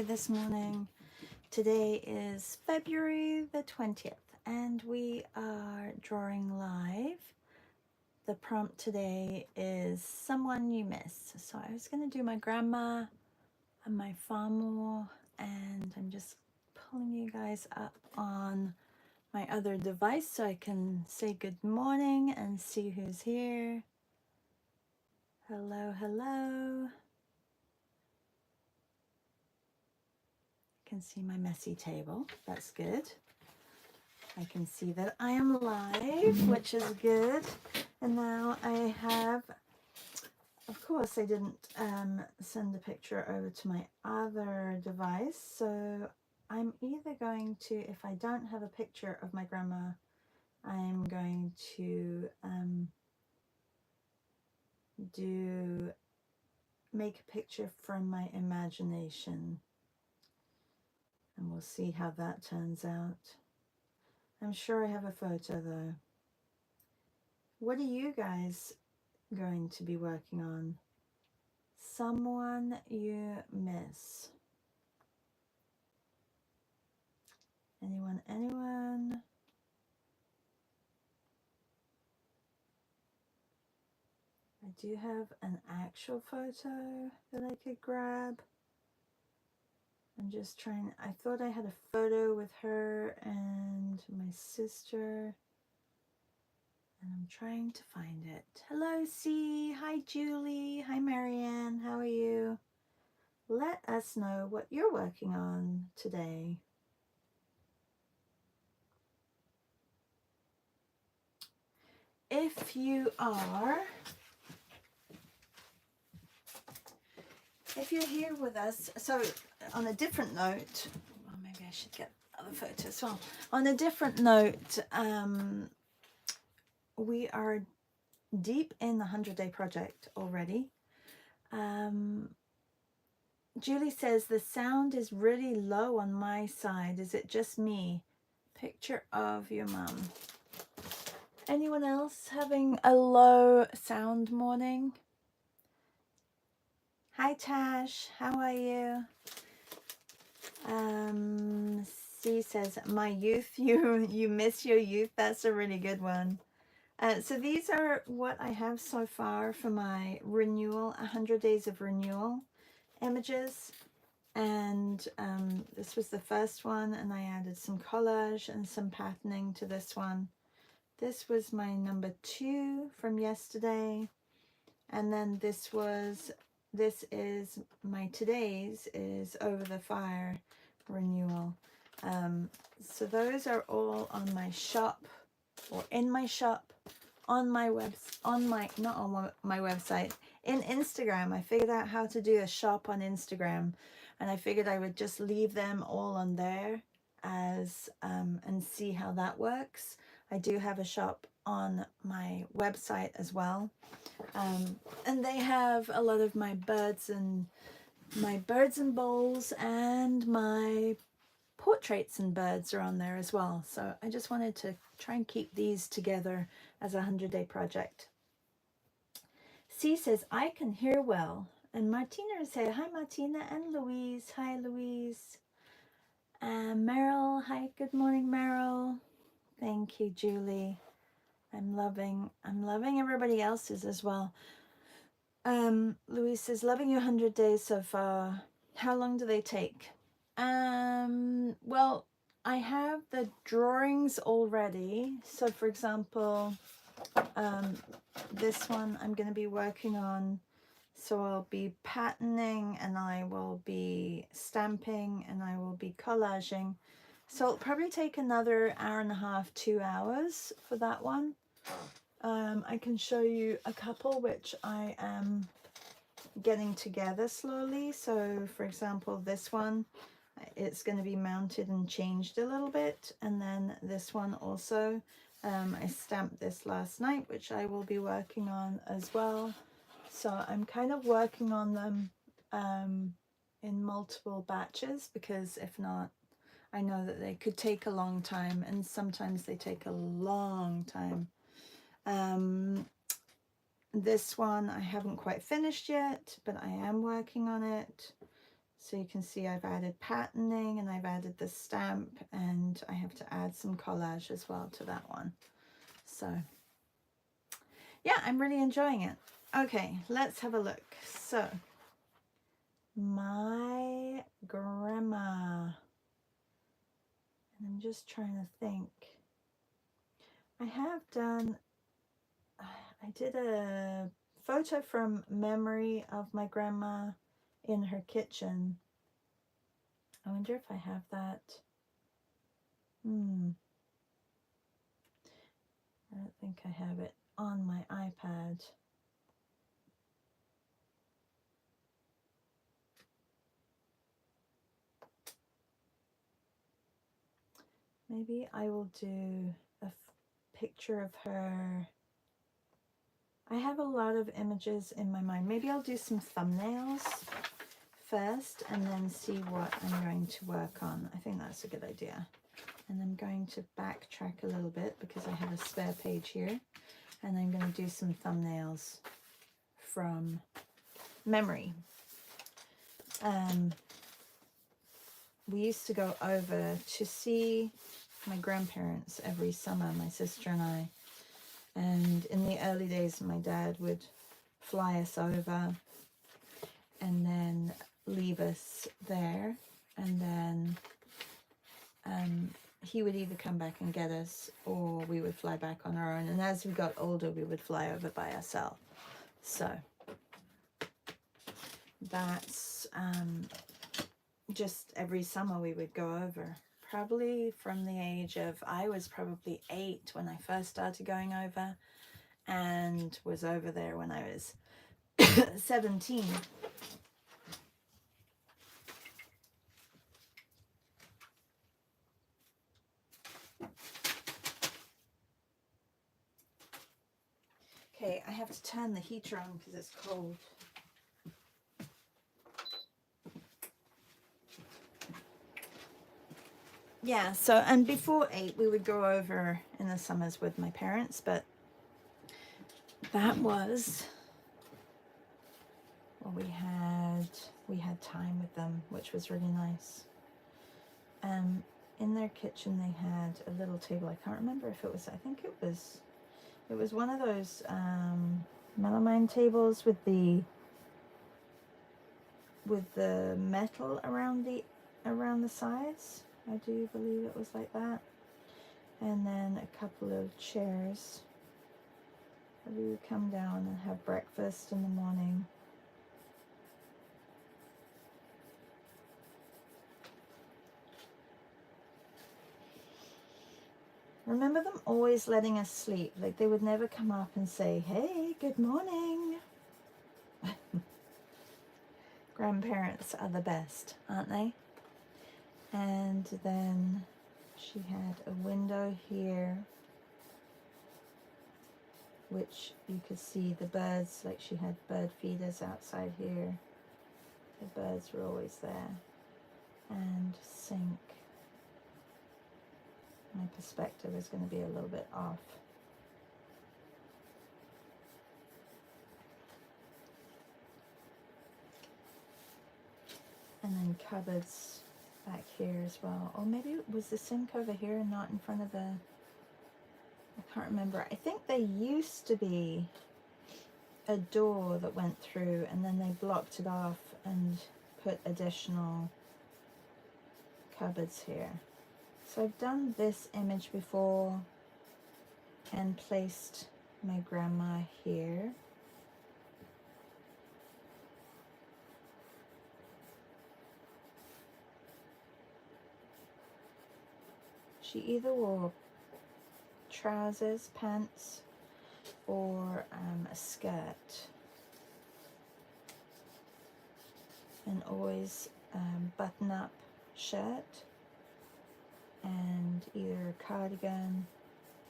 this morning. Today is February the 20th and we are drawing live. The prompt today is someone you miss. So I was going to do my grandma and my Farmor, and I'm just pulling you guys up on my other device so I can say good morning and see who's here. Hello, hello. Can see my messy table. That's good. I can see that I am live, which is good. And now I have, of course, I didn't send a picture over to my other device. So I'm either going to, if I don't have a picture of my grandma, I'm going to make a picture from my imagination. And we'll see how that turns out. I'm sure I have a photo though. What are you guys going to be working on? Someone you miss. Anyone, anyone? I do have an actual photo that I could grab. I'm just trying, I thought I had a photo with her and my sister, and I'm trying to find it. Hello, C. Hi, Julie. Hi, Marianne. How are you? Let us know what you're working on today. If you're here with us, so on a different note, well, maybe I should get other photos as well. On a different note, we are deep in the 100-day project already. Julie says the sound is really low on my side. Is it just me? Picture of your mum. Anyone else having a low sound morning? Hi Tash, how are you? C says, my youth, you miss your youth. That's a really good one. So these are what I have so far for my renewal, 100 days of renewal images. And this was the first one, and I added some collage and some patterning to this one. This was my number 2 from yesterday. And then this is my today's is Over the Fire renewal. So those are all on my shop, or in my shop, on my not on my website, in Instagram. I figured out how to do a shop on Instagram, and I figured I would just leave them all on there as and see how that works. I do have a shop on my website as well, and they have a lot of my birds and bowls, and my portraits and birds are on there as well. So I just wanted to try and keep these together as a 100-day project. C says, I can hear well. And Martina said, hi Martina, and Louise. Hi Louise. Meryl, hi, good morning Meryl. Thank you, Julie. I'm loving everybody else's as well. Louise says, loving your 100 days so far. How long do they take? Well, I have the drawings already. So for example, this one I'm going to be working on. So I'll be patterning, and I will be stamping, and I will be collaging. So it'll probably take another hour and a half, 2 hours for that one. I can show you a couple which I am getting together slowly. So for example, this one, it's going to be mounted and changed a little bit. And then this one also, I stamped this last night, which I will be working on as well. So I'm kind of working on them in multiple batches, because if not, I know that they could take a long time, and sometimes they take a long time. This one I haven't quite finished yet, but I am working on it. So you can see I've added patterning and I've added the stamp, and I have to add some collage as well to that one. So yeah, I'm really enjoying it. Okay, let's have a look. So my grandma, and I'm just trying to think. I have done, I did a photo from memory of my grandma in her kitchen. I wonder if I have that. I don't think I have it on my iPad. Maybe I will do a picture of her. I have a lot of images in my mind. Maybe I'll do some thumbnails first and then see what I'm going to work on. I think that's a good idea. And I'm going to backtrack a little bit because I have a spare page here. And I'm going to do some thumbnails from memory. We used to go over to see my grandparents every summer, my sister and I. And in the early days, my dad would fly us over and then leave us there. And then he would either come back and get us, or we would fly back on our own. And as we got older, we would fly over by ourselves. So that's just every summer we would go over. Probably from the age of, I was probably 8 when I first started going over, and was over there when I was 17. Okay, I have to turn the heater on because it's cold. Yeah, so, and before 8 we would go over in the summers with my parents, but that was, well, we had time with them, which was really nice. In their kitchen they had a little table. I can't remember if it was, I think it was one of those melamine tables with the metal around the sides. I do believe it was like that. And then a couple of chairs. We would come down and have breakfast in the morning. Remember them always letting us sleep. Like, they would never come up and say, "Hey, good morning." Grandparents are the best, aren't they? And then she had a window here, which you could see the birds. Like, she had bird feeders outside here. The birds were always there. And sink. My perspective is going to be a little bit off. And then cupboards back here as well. Or maybe it was the sink over here and not in front of the... I can't remember. I think there used to be a door that went through, and then they blocked it off and put additional cupboards here. So I've done this image before and placed my grandma here. She either wore trousers, pants, or a skirt, and always button-up shirt, and either a cardigan,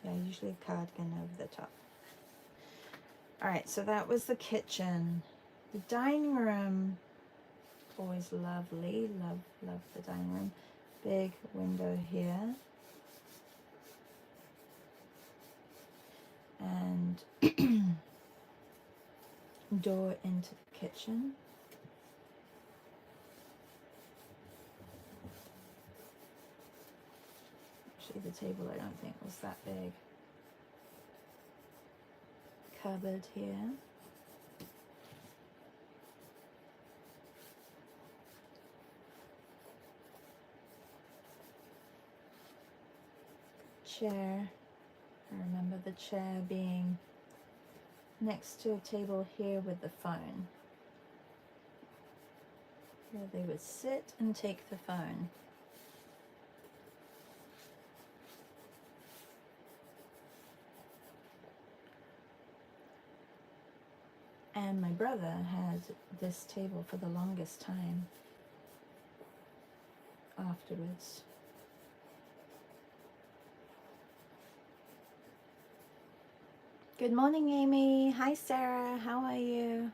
yeah, usually a cardigan over the top. Alright, so that was the kitchen. The dining room, always lovely, love the dining room. Big window here. And door into the kitchen. Actually, the table I don't think was that big. Cupboard here. Chair. I remember the chair being next to a table here with the phone. Here they would sit and take the phone. And my brother had this table for the longest time afterwards. Good morning, Amy. Hi, Sarah. How are you?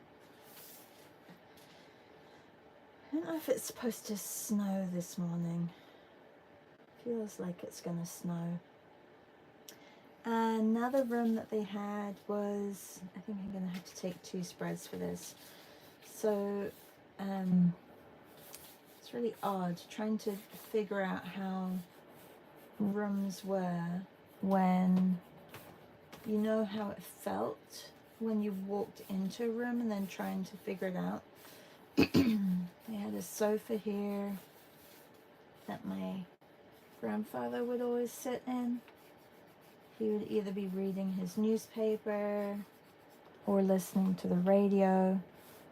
I don't know if it's supposed to snow this morning. Feels like it's gonna snow. Another room that they had was, I think I'm gonna have to take 2 spreads for this. So it's really odd trying to figure out how rooms were when you know how it felt when you walked into a room and then trying to figure it out. They had a sofa here that my grandfather would always sit in. He would either be reading his newspaper or listening to the radio.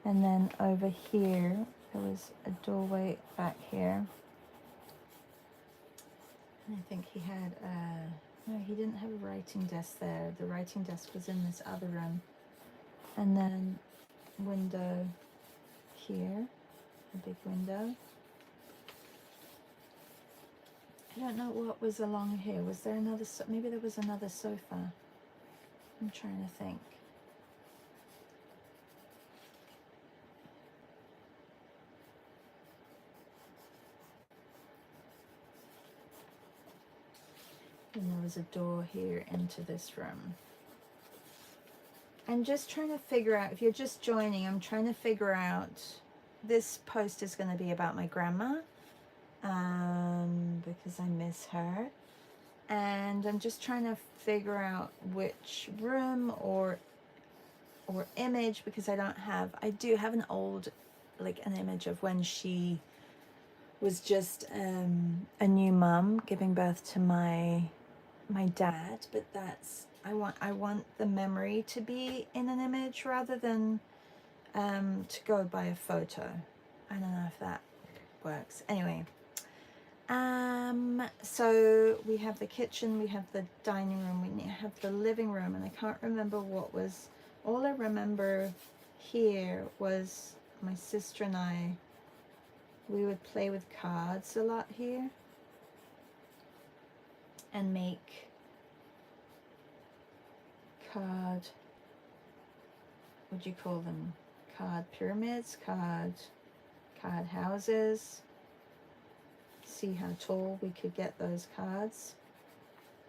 And then over here, there was a doorway back here. And I think he had no, he didn't have a writing desk there. The writing desk was in this other room. And then window here, a big window. I don't know what was along here. Was there another, maybe there was another sofa. I'm trying to think. And there was a door here into this room. I'm just trying to figure out, if you're just joining, I'm trying to figure out, this post is going to be about my grandma, because I miss her. And I'm just trying to figure out which room or image, because I do have an old, like an image of when she was just a new mum giving birth to my dad, but that's, I want the memory to be in an image rather than to go by a photo. I don't know if that works. Anyway, so we have the kitchen, we have the dining room, we have the living room, and I can't remember what was, all I remember here was my sister and I, we would play with cards a lot here and make card, what do you call them? Card pyramids, card houses. See how tall we could get those cards.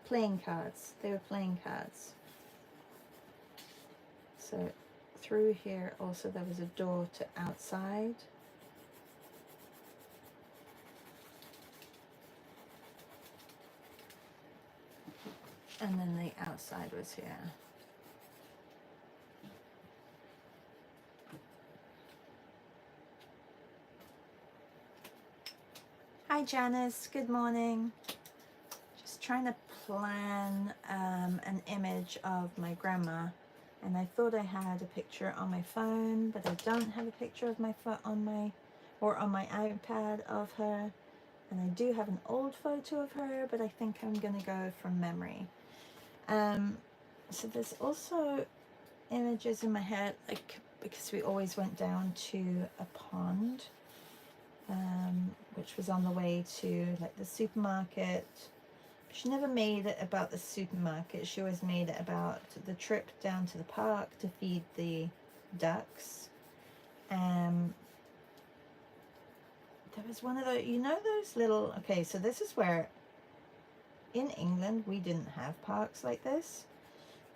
Playing cards. They were playing cards. So through here also there was a door to outside. And then the outside was here. Hi Janice, good morning. Just trying to plan an image of my grandma, and I thought I had a picture on my phone, but I don't have a picture of my phone on my iPad of her, and I do have an old photo of her, but I think I'm gonna go from memory. So there's also images in my head, like, because we always went down to a pond, which was on the way to like the supermarket. She never made it about the supermarket. She always made it about the trip down to the park to feed the ducks. There was one of those, you know, those little, okay, so this is where in England we didn't have parks like this.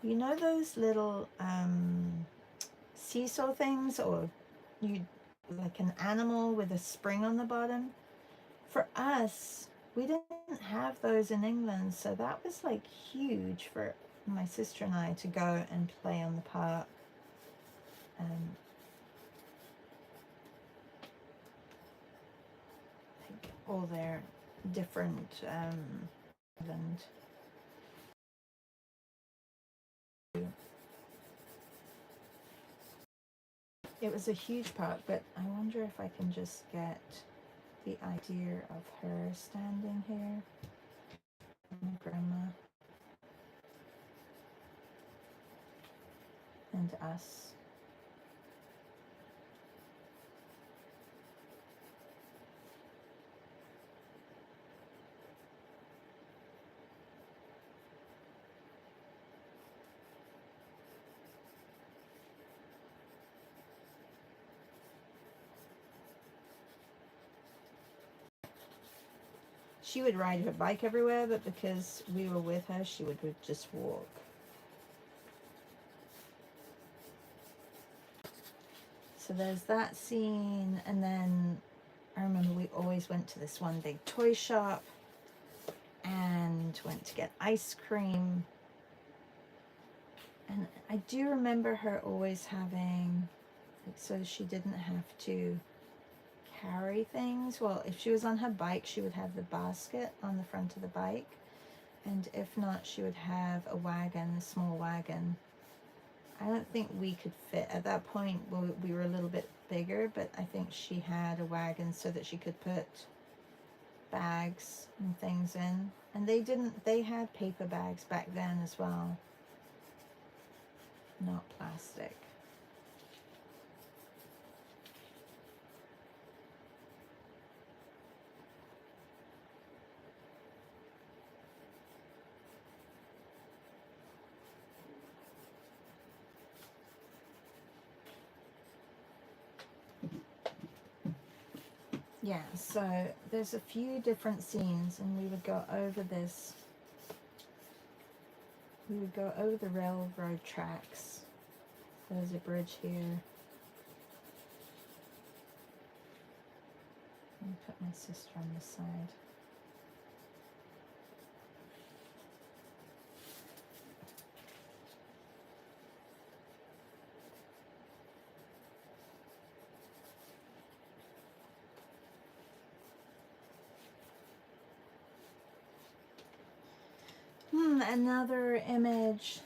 You know those little seesaw things, or you like an animal with a spring on the bottom? For us, We didn't have those in England, so that was like huge for my sister and I to go and play on the park. Like all their different and it was a huge park, but I wonder if I can just get the idea of her standing here, my grandma, and us. She would ride her bike everywhere, but because we were with her, she would just walk. So there's that scene, and then I remember we always went to this one big toy shop and went to get ice cream. And I do remember her always having, like, so she didn't have to carry things. Well, if she was on her bike, she would have the basket on the front of the bike, and if not, she would have a wagon, a small wagon. I don't think we could fit at that point. We were a little bit bigger, but I think she had a wagon so that she could put bags and things in. And they had paper bags back then as well, not plastic. Yeah, so there's a few different scenes, and we would go over this. We would go over the railroad tracks. There's a bridge here. Let me put my sister on the side. Another image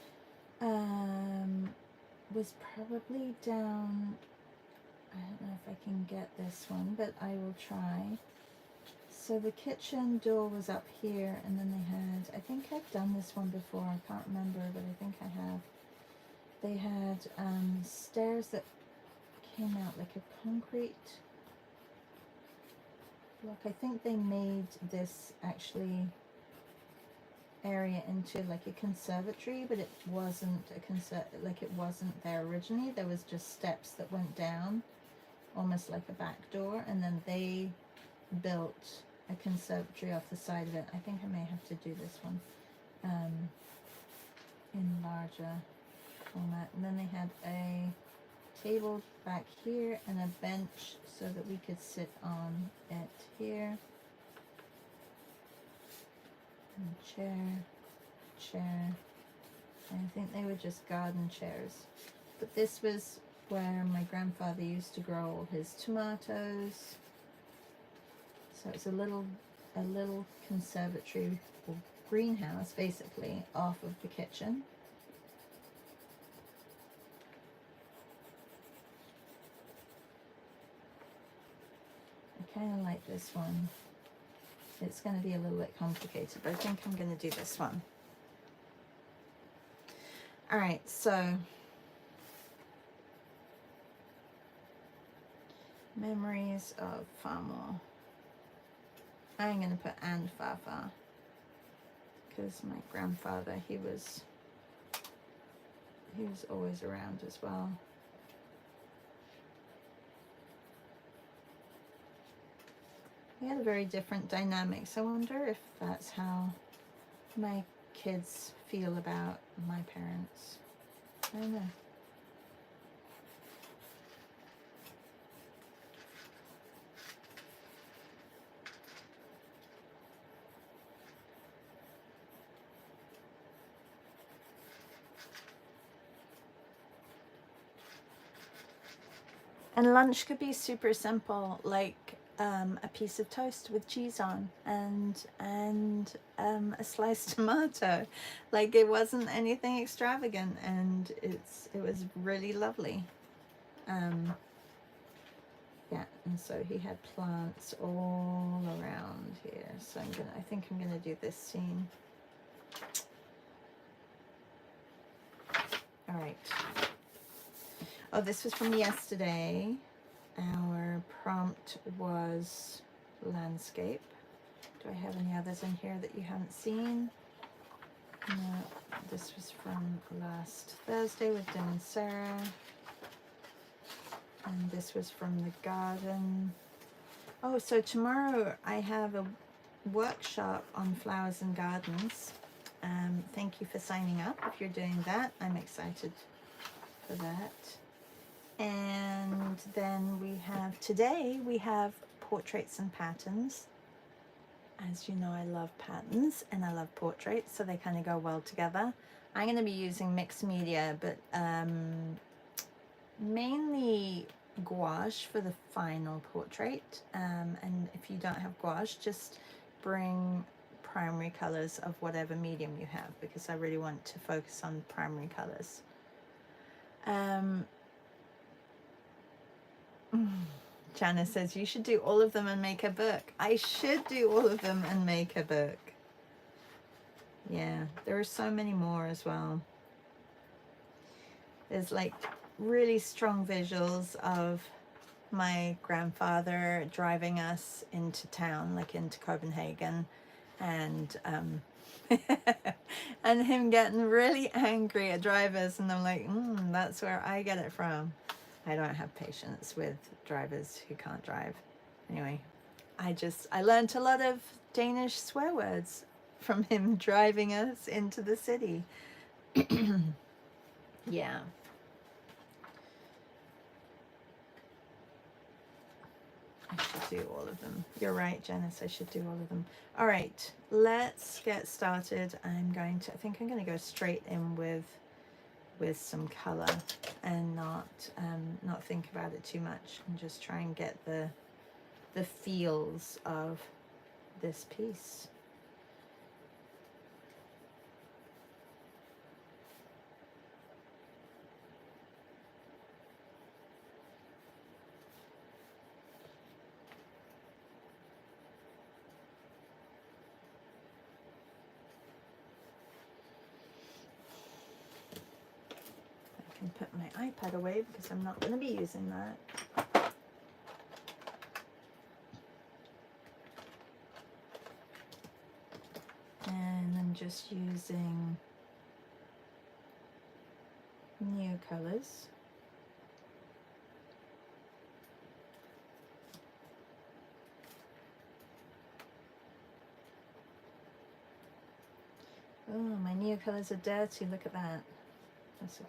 was probably down, I don't know if I can get this one, but I will try. So the kitchen door was up here, and then they had, I think I've done this one before, I can't remember, but I think I have. They had stairs that came out like a concrete block. I think they made this actually area into like a conservatory, but it wasn't it wasn't there originally. There was just steps that went down, almost like a back door, and then they built a conservatory off the side of it. I think I may have to do this one in larger format. And then they had a table back here and a bench so that we could sit on it here. And chair. I think they were just garden chairs. But this was where my grandfather used to grow all his tomatoes. So it's a little conservatory or greenhouse basically off of the kitchen. I kind of like this one. It's going to be a little bit complicated, but I think I'm going to do this one. All right, so memories of Farmor. I'm going to put and Fafa because my grandfather, he was always around as well. We had a very different dynamics. I wonder if that's how my kids feel about my parents. I don't know. And lunch could be super simple, like a piece of toast with cheese on and a sliced tomato. Like it wasn't anything extravagant, and it was really lovely. Um, yeah, and so he had plants all around here. So I think I'm gonna do this scene. All right. Oh, this was from yesterday. Our prompt was landscape. Do I have any others in here that you haven't seen? No, this was from last Thursday with Dim and Sarah. And this was from the garden. Oh, so tomorrow I have a workshop on flowers and gardens. Thank you for signing up if you're doing that. I'm excited for that. And then today we have portraits and patterns. As you know, I love patterns and I love portraits, so they kind of go well together. I'm going to be using mixed media, but mainly gouache for the final portrait. And if you don't have gouache, just bring primary colors of whatever medium you have, because I really want to focus on primary colors. Janice says you should do all of them and make a book. I should do all of them and make a book. Yeah, there are so many more as well. There's like really strong visuals of my grandfather driving us into town, like into Copenhagen, and and him getting really angry at drivers, and I'm like, that's where I get it from. I don't have patience with drivers who can't drive. Anyway, I learned a lot of Danish swear words from him driving us into the city. Yeah. I should do all of them. You're right, Janice, I should do all of them. All right, let's get started. I think I'm going to go straight in with some color and not think about it too much, and just try and get the feels of this piece. I can put my iPad away because I'm not going to be using that. And I'm just using new colors. Oh, my new colors are dirty. Look at that. That's okay.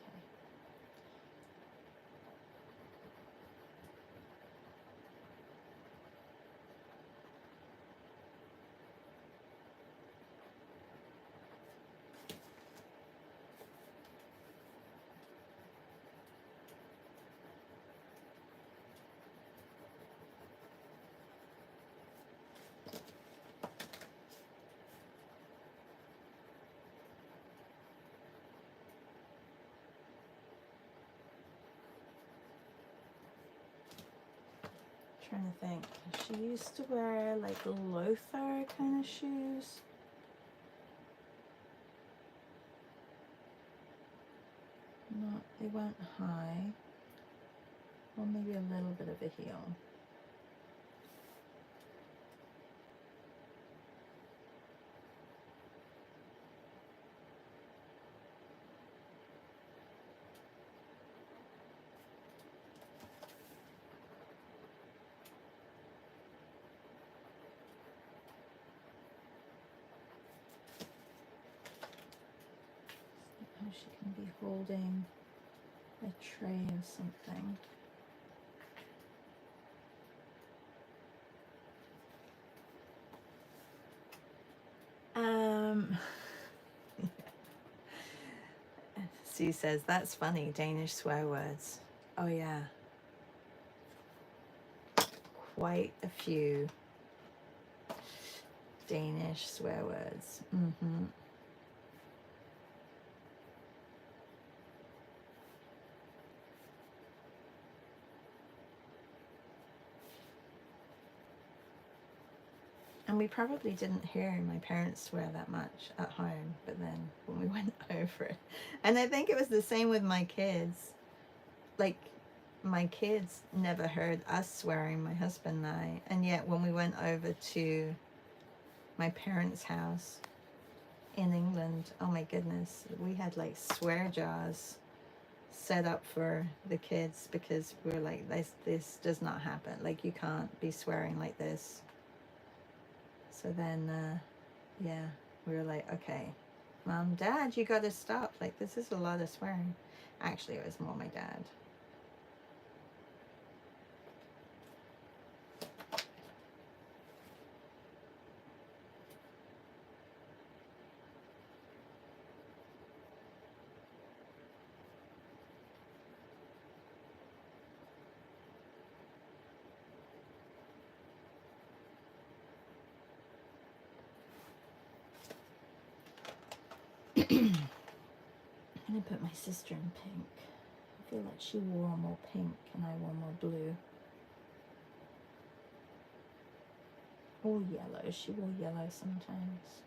Trying to think. She used to wear like loafer kind of shoes. Not, they weren't high. Or maybe a little bit of a heel. How she can be holding a tray of something. Sue says, that's funny, Danish swear words. Oh yeah. quite a few Danish swear words. And we probably didn't hear my parents swear that much at home, but then when we went over it, and I think it was the same with my kids. Like, my kids never heard us swearing, my husband and I, and yet when we went over to my parents' house in England, oh my goodness, we had like swear jars set up for the kids, because we were like, this does not happen. Like, you can't be swearing like this. So then, yeah, we were like, okay, Mom, Dad, you gotta stop. Like, this is a lot of swearing. Actually, it was more my dad. I'm gonna put my sister in pink. I feel like she wore more pink and I wore more blue. Or yellow. She wore yellow sometimes.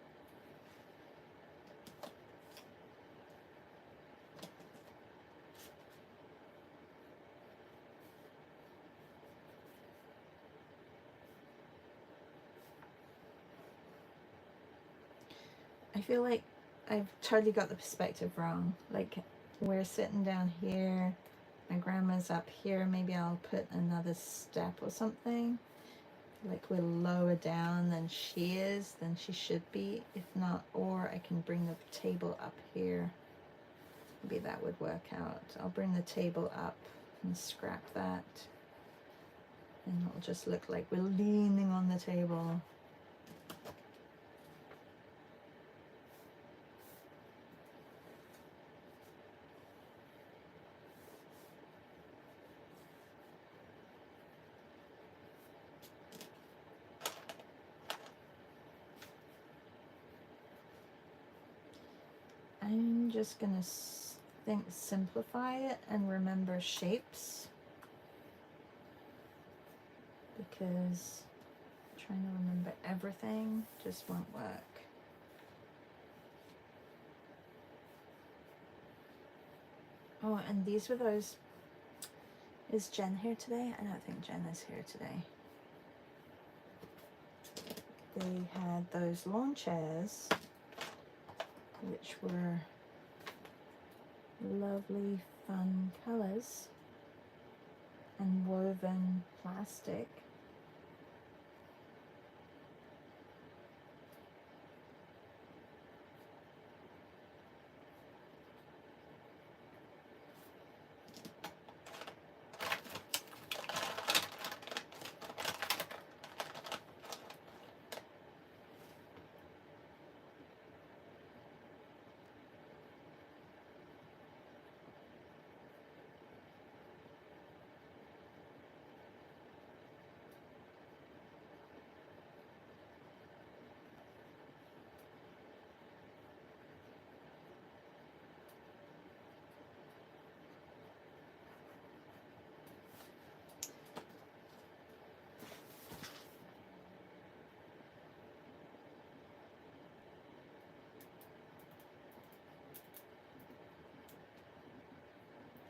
I feel like I've totally got the perspective wrong. Like, we're sitting down here, my grandma's up here, maybe I'll put another step or something. Like, we're lower down than she should be, if not, or I can bring the table up here. Maybe that would work out. I'll bring the table up and scrap that, and it'll just look like we're leaning on the table. I'm just gonna simplify it and remember shapes, because trying to remember everything just won't work. Oh, and these were those. Is Jen here today? I don't think Jen is here today. They had those lawn chairs, which were lovely, fun colors and woven plastic.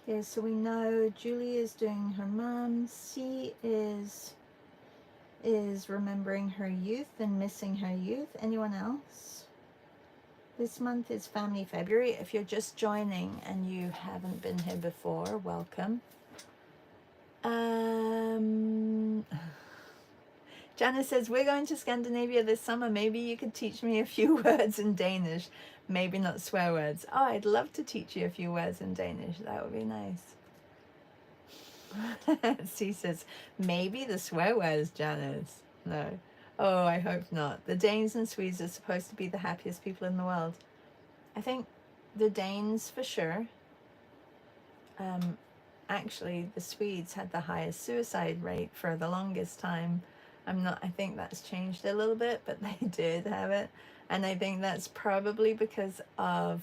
Yeah, so we know Julie is doing her mum. C is remembering her youth and missing her youth. Anyone else? This month is Family February. If you're just joining and you haven't been here before, welcome. Janice says, we're going to Scandinavia this summer. Maybe you could teach me a few words in Danish. Maybe not swear words. Oh, I'd love to teach you a few words in Danish. That would be nice. C says, maybe the swear words, Janice. No. Oh, I hope not. The Danes and Swedes are supposed to be the happiest people in the world. I think the Danes for sure. actually the Swedes had the highest suicide rate for the longest time. I think that's changed a little bit, but they did have it. And I think that's probably because of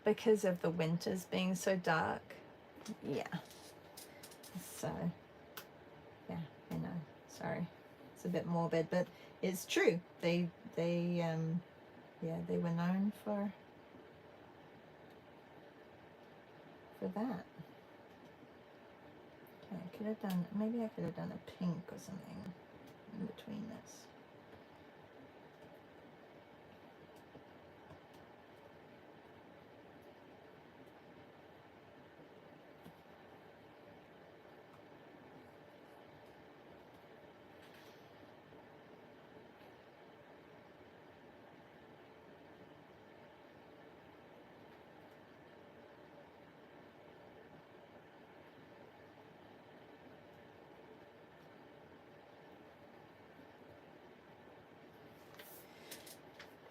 the winters being so dark. Yeah. So, yeah, I know. Sorry. It's a bit morbid, but it's true. They were known for that. Okay, I could have done, maybe I could have done a pink or something in between this.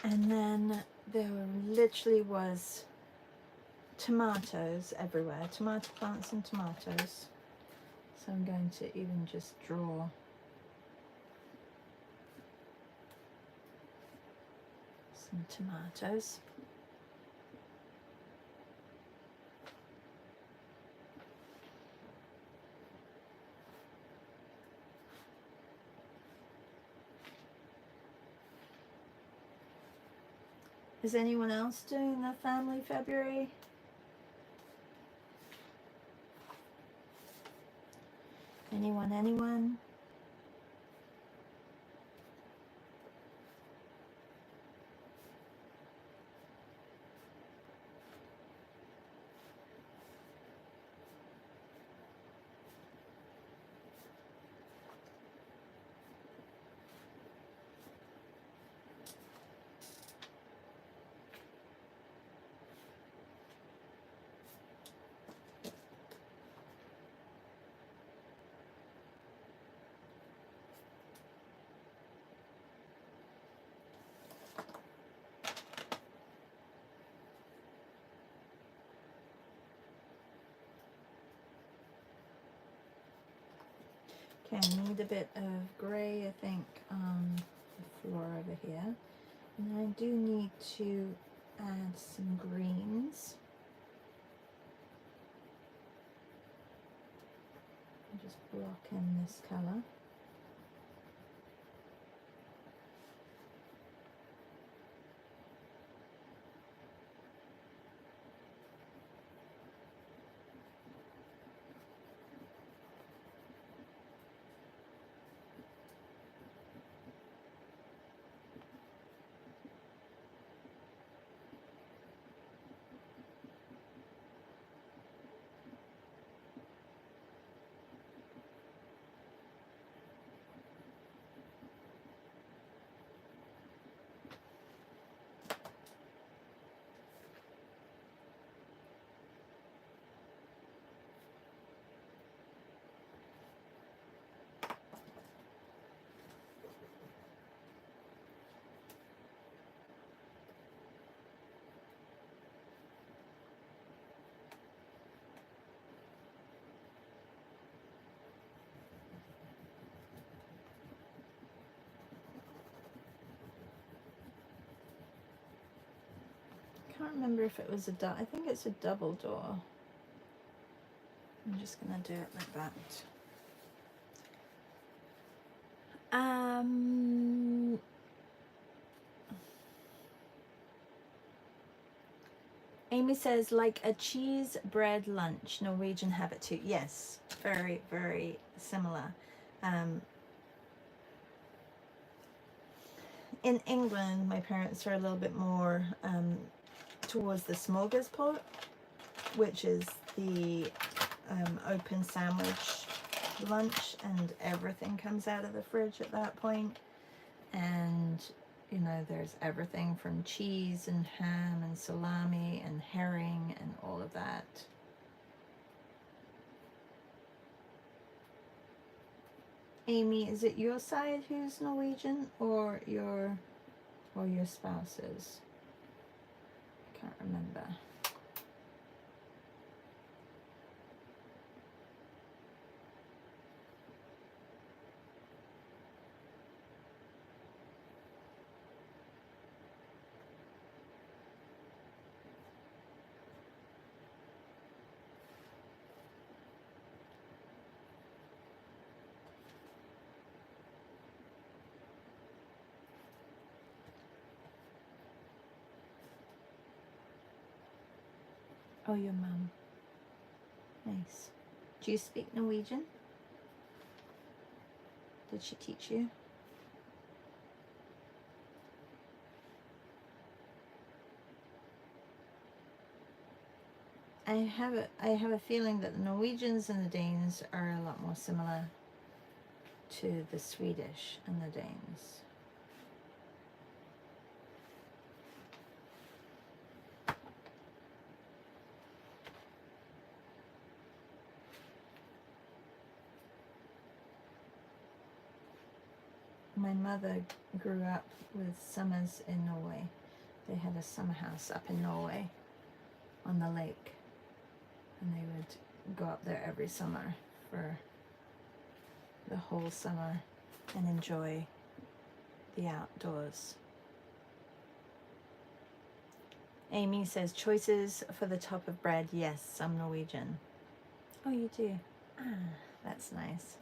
And then there literally was tomatoes everywhere, tomato plants and tomatoes. So I'm going to even just draw some tomatoes. Is anyone else doing the family February? Anyone? Okay, I need a bit of grey, I think, on the floor over here. And I do need to add some greens. I'll just block in this colour. I can't remember if it was I think it's a double door. I'm just going to do it like that. Amy says, like a cheese bread lunch, Norwegian habit too. Yes, very, very similar. In England, my parents are a little bit more towards the smorgasbord, which is the open sandwich lunch, and everything comes out of the fridge at that point. And you know, there's everything from cheese and ham and salami and herring and all of that. Amy, is it your side who's Norwegian or your spouse's? I can't remember. Oh, your mum. Nice. Do you speak Norwegian? Did she teach you? I have a feeling that the Norwegians and the Danes are a lot more similar to the Swedish and the Danes. My mother grew up with summers in Norway. They had a summer house up in Norway on the lake, and they would go up there every summer for the whole summer and enjoy the outdoors. Amy says, choices for the top of bread. Yes, I'm Norwegian. Oh, you do? Ah, that's nice.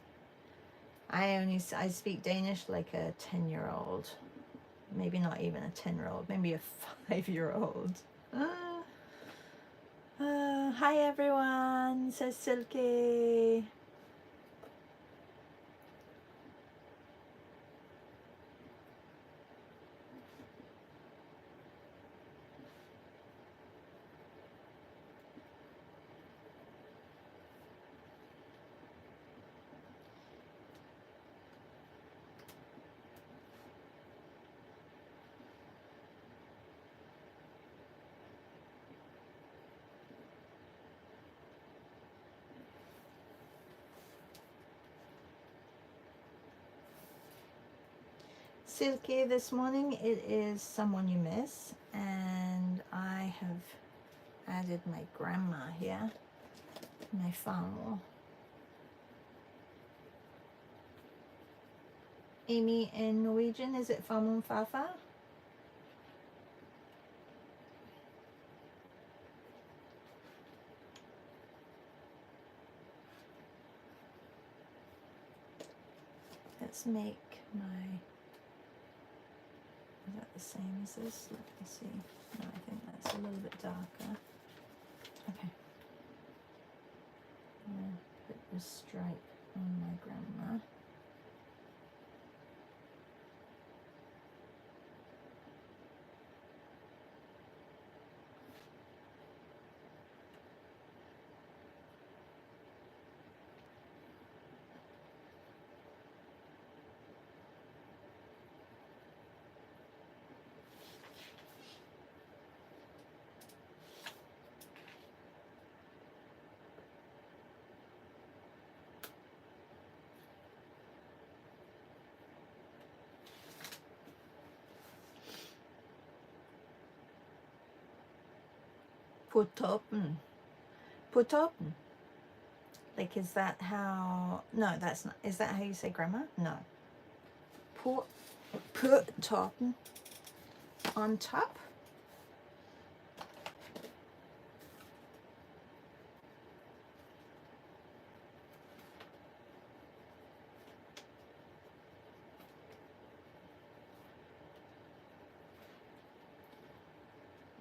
I speak Danish like a 10-year-old. Maybe not even a 10-year-old, maybe a 5-year-old. Hi everyone, says Silky. Silky, this morning it is Someone You Miss, and I have added my grandma here, my Farmor. Amy, in Norwegian, is it Farmor Fafa? Let's make my, is that the same as this? Let me see. No, I think that's a little bit darker. Okay. Put the stripe on my grandma. Potopen. Potopen. Like, is that how, no, that's not, is that how you say grandma? No. Potopen. On top?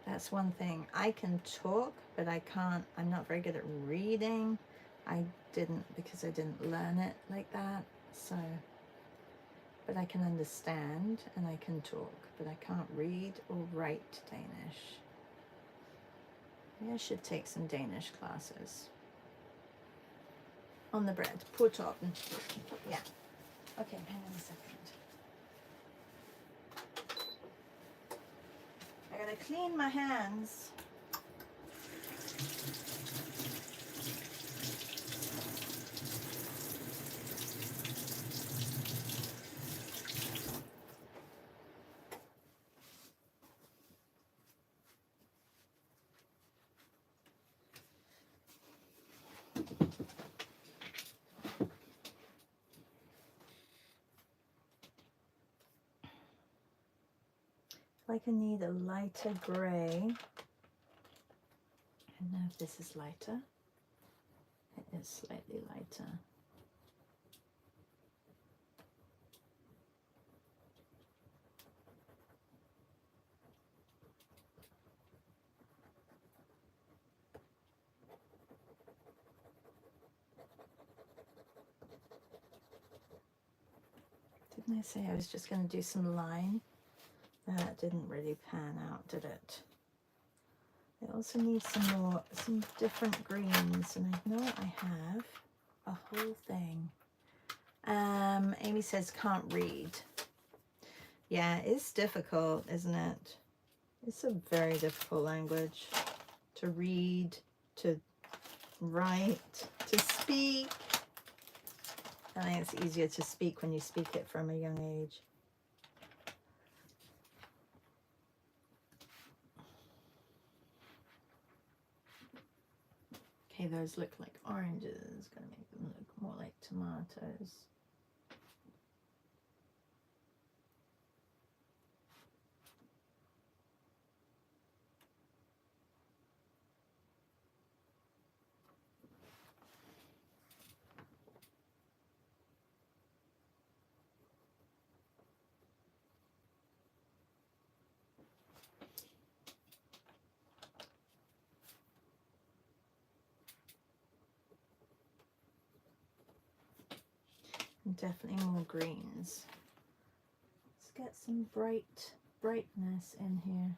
That's one thing. I can talk, but I can't, I'm not very good at reading. I didn't, because I didn't learn it like that. So, but I can understand and I can talk, but I can't read or write Danish. Maybe I should take some Danish classes. On the bread. Potopen. Yeah. Okay, hang on a second. I gotta clean my hands. Like I need a lighter gray. I don't know if this is lighter. It is slightly lighter. Didn't I say I was just going to do some line? That didn't really pan out, did it? I also need some different greens, and I know I have a whole thing. Amy says can't read. Yeah, it's difficult, isn't it? It's a very difficult language to read, to write, to speak. I think it's easier to speak when you speak it from a young age. Okay, those look like oranges. Gonna make them look more like tomatoes. And definitely more greens. Let's get some brightness in here.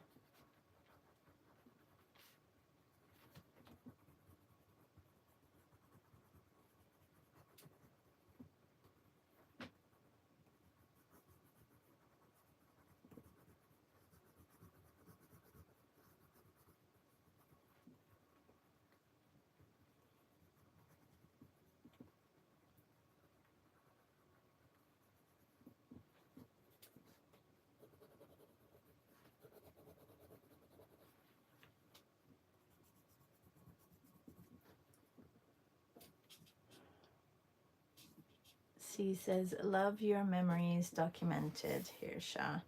C says, love your memories documented here, Shah.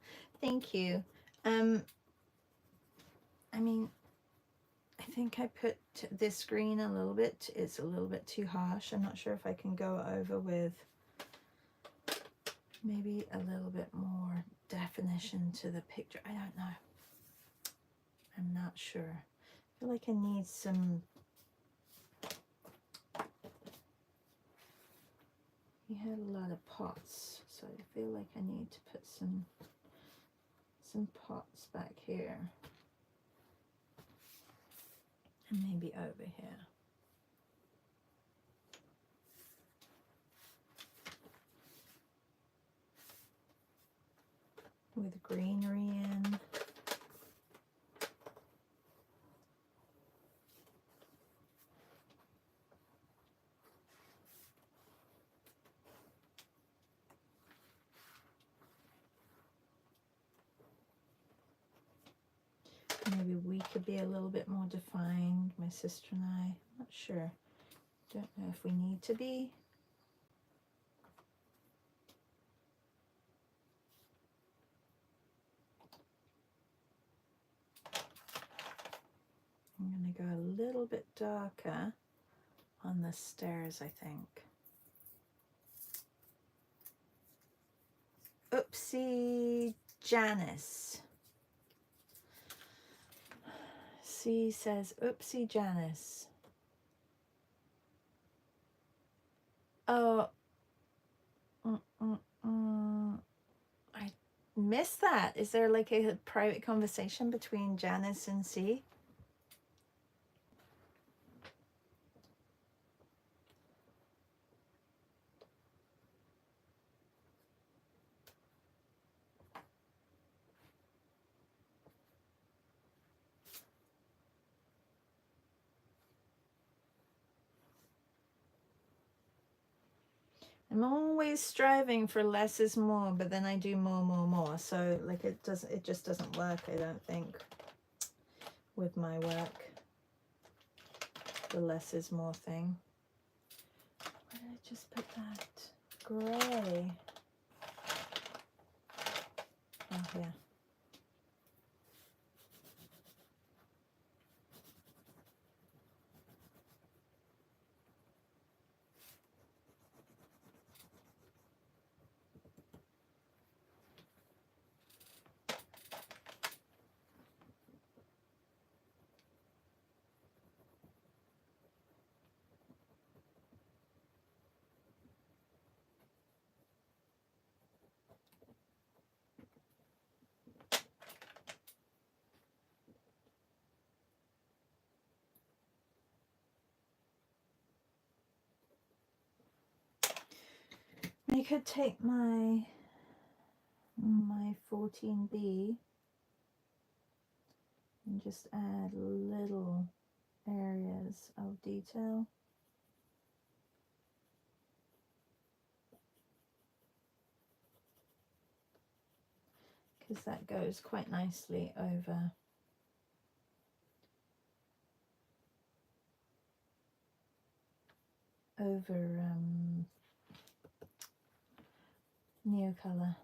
Thank you. I mean, I think I put this green a little bit. It's a little bit too harsh. I'm not sure if I can go over with maybe a little bit more definition to the picture. I don't know. I'm not sure. I feel like I need some. He had a lot of pots, so I feel like I need to put some pots back here. And maybe over here. With greenery in. Maybe we could be a little bit more defined, my sister and I. I'm not sure. Don't know if we need to be. I'm going to go a little bit darker on the stairs, I think. Oopsie Janice. C says, oopsie Janice. Oh, I missed that. Is there like a private conversation between Janice and C? I'm always striving for less is more, but then I do more. So like it just doesn't work, I don't think, with my work. The less is more thing. Where did I just put that? Gray. Oh, yeah. I could take my 14B and just add little areas of detail. Because that goes quite nicely over Neocolor.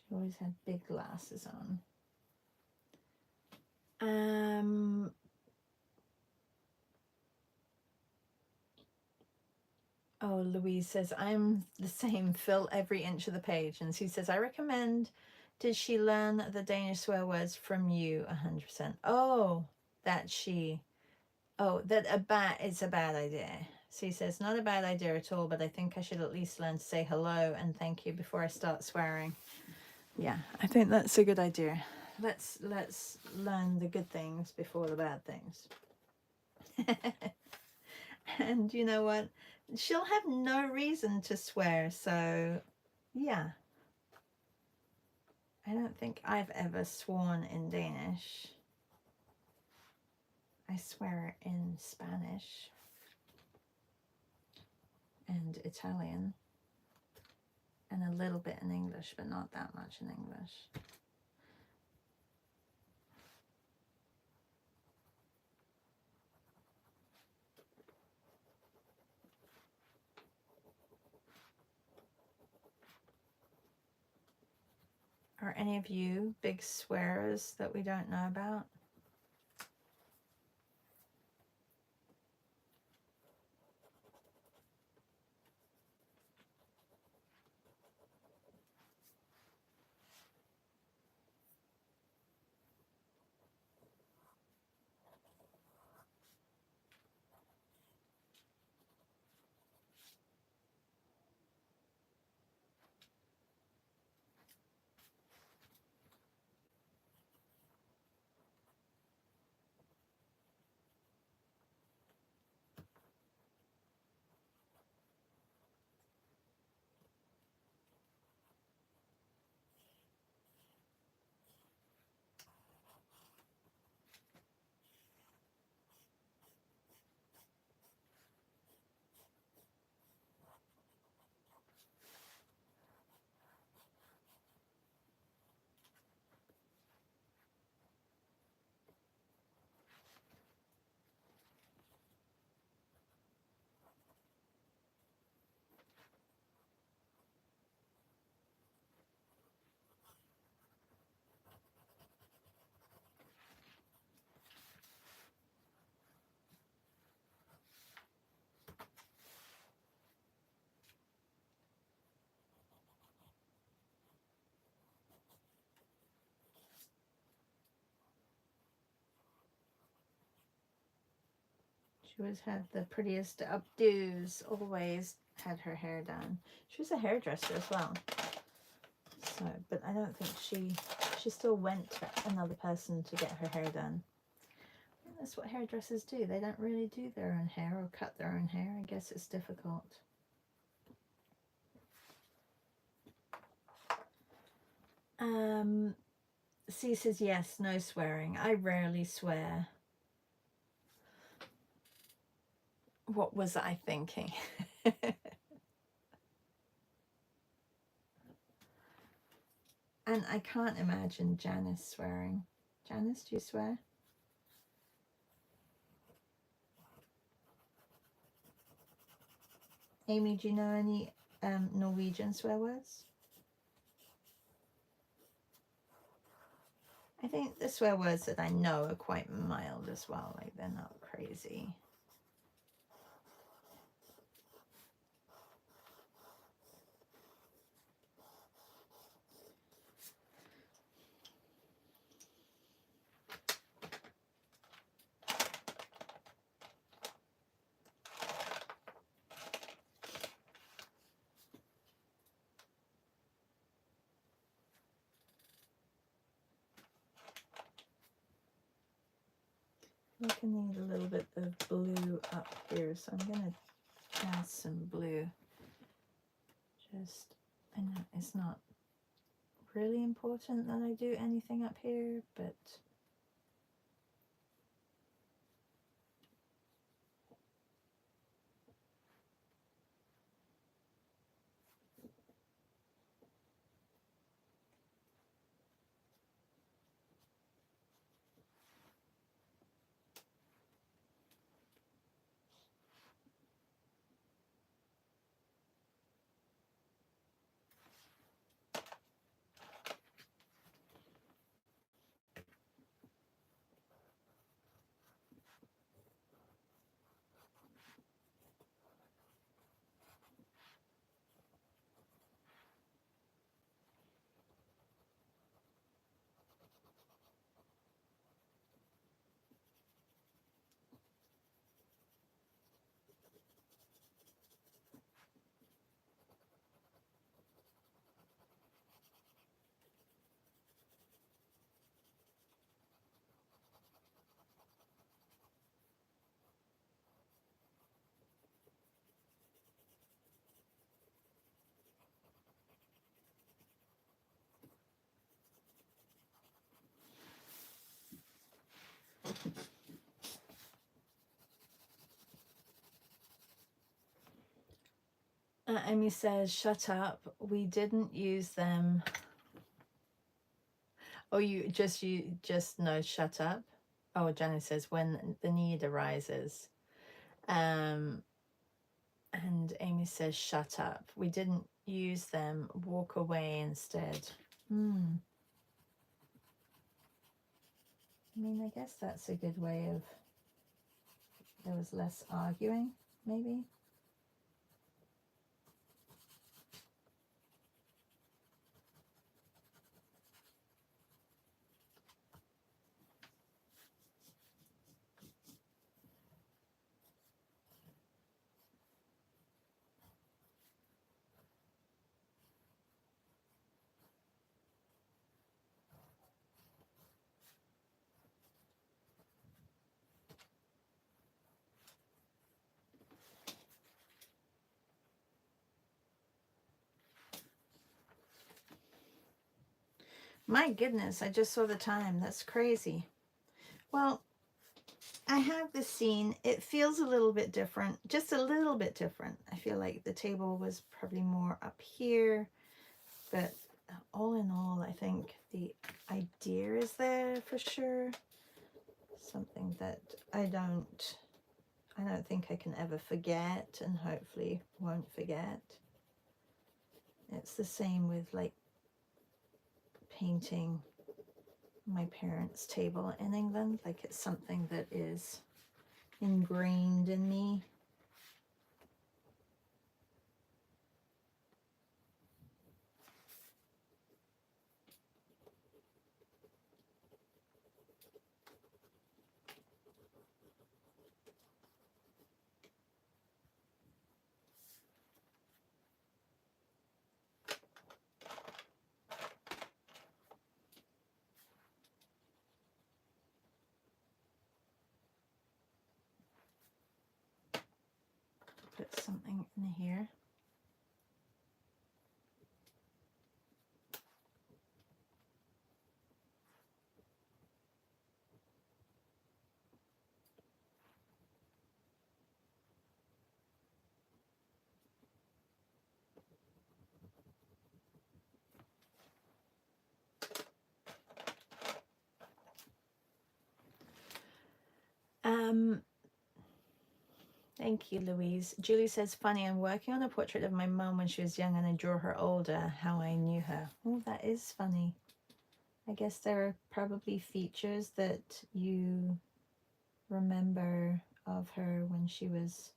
She always had big glasses on. Oh, Louise says, I'm the same, fill every inch of the page. And she says, I recommend, did she learn the Danish swear words from you 100%? Oh, that a bat is a bad idea. She says, not a bad idea at all, but I think I should at least learn to say hello and thank you before I start swearing. Yeah, I think that's a good idea. Let's learn the good things before the bad things. And you know what? She'll have no reason to swear, so yeah. I don't think I've ever sworn in Danish. I swear in Spanish and Italian and a little bit in English, but not that much in English. Are any of you big swearers that we don't know about? She always had the prettiest updos, always had her hair done. She was a hairdresser as well. So, but I don't think she still went to another person to get her hair done. And that's what hairdressers do. They don't really do their own hair or cut their own hair. I guess it's difficult. C says yes, no swearing. I rarely swear. What was I thinking? And I can't imagine Janice swearing. Janice, do you swear? Amy, do you know any Norwegian swear words? I think the swear words that I know are quite mild as well, like they're not crazy. I think I need a little bit of blue up here, so I'm going to add some blue. Just, I know it's not really important that I do anything up here, but Amy says, shut up. We didn't use them. Oh, you just know, shut up. Oh, Janet says, when the need arises. And Amy says, shut up. We didn't use them. Walk away instead. I mean, I guess that's a good way of, there was less arguing, maybe. My goodness, I just saw the time. That's crazy. Well, I have this scene. It feels a little bit different, just a little bit different. I feel like the table was probably more up here, but all in all, I think the idea is there for sure. Something that I don't think I can ever forget, and hopefully won't forget. It's the same with like painting my parents' table in England. Like it's something that is ingrained in me. Put something in here. Thank you, Louise. Julie says, funny, I'm working on a portrait of my mum when she was young and I draw her older, how I knew her. Oh, that is funny. I guess there are probably features that you remember of her when she was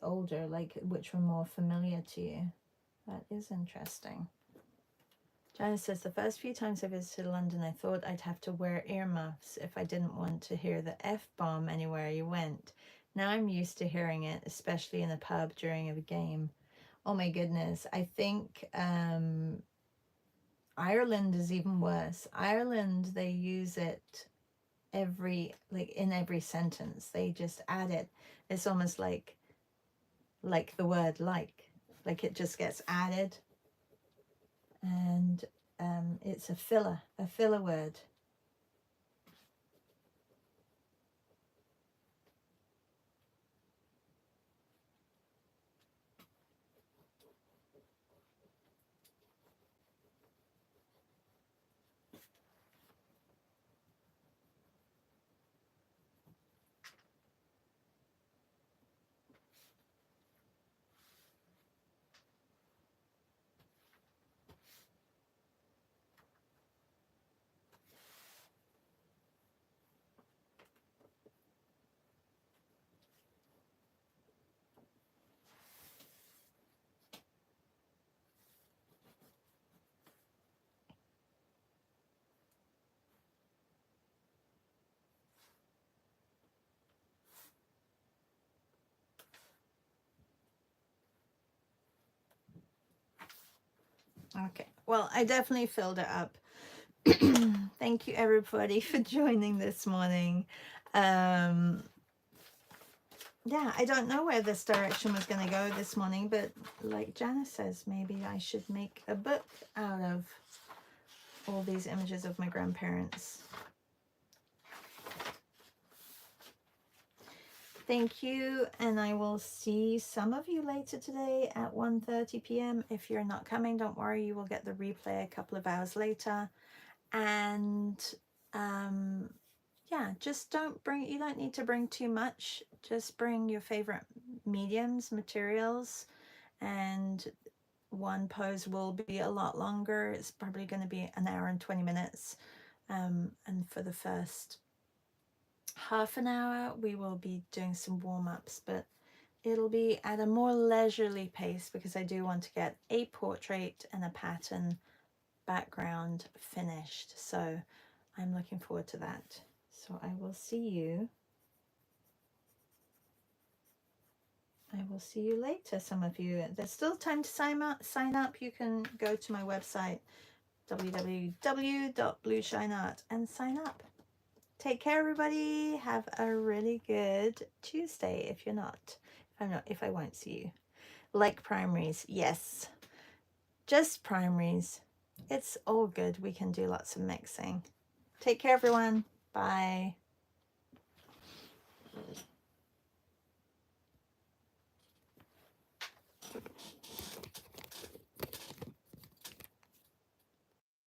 older, like which were more familiar to you. That is interesting. Janice says, the first few times I visited London, I thought I'd have to wear earmuffs if I didn't want to hear the F-bomb anywhere you went. Now I'm used to hearing it, especially in a pub during a game. Oh my goodness. I think Ireland is even worse. Ireland, they use it in every sentence. They just add it. It's almost like the word like it just gets added. And it's a filler word. Okay, well, I definitely filled it up. Thank you everybody for joining this morning. Yeah, I don't know where this direction was going to go this morning, but like Janice says, maybe I should make a book out of all these images of my grandparents. Thank you, and I will see some of you later today at 1:30 p.m. If you're not coming, don't worry, you will get the replay a couple of hours later. And yeah, just you don't need to bring too much. Just bring your favorite mediums, materials, and one pose will be a lot longer. It's probably going to be an hour and 20 minutes. And for the first half an hour, we will be doing some warm-ups, but it'll be at a more leisurely pace because I do want to get a portrait and a pattern background finished. So I'm looking forward to that. So I will see you. I will see you later, some of you. There's still time to sign up. You can go to my website, www.blueshineart, and sign up. Take care, everybody. Have a really good Tuesday. If you're not, if I won't see you. Like primaries, yes. Just primaries. It's all good. We can do lots of mixing. Take care, everyone. Bye.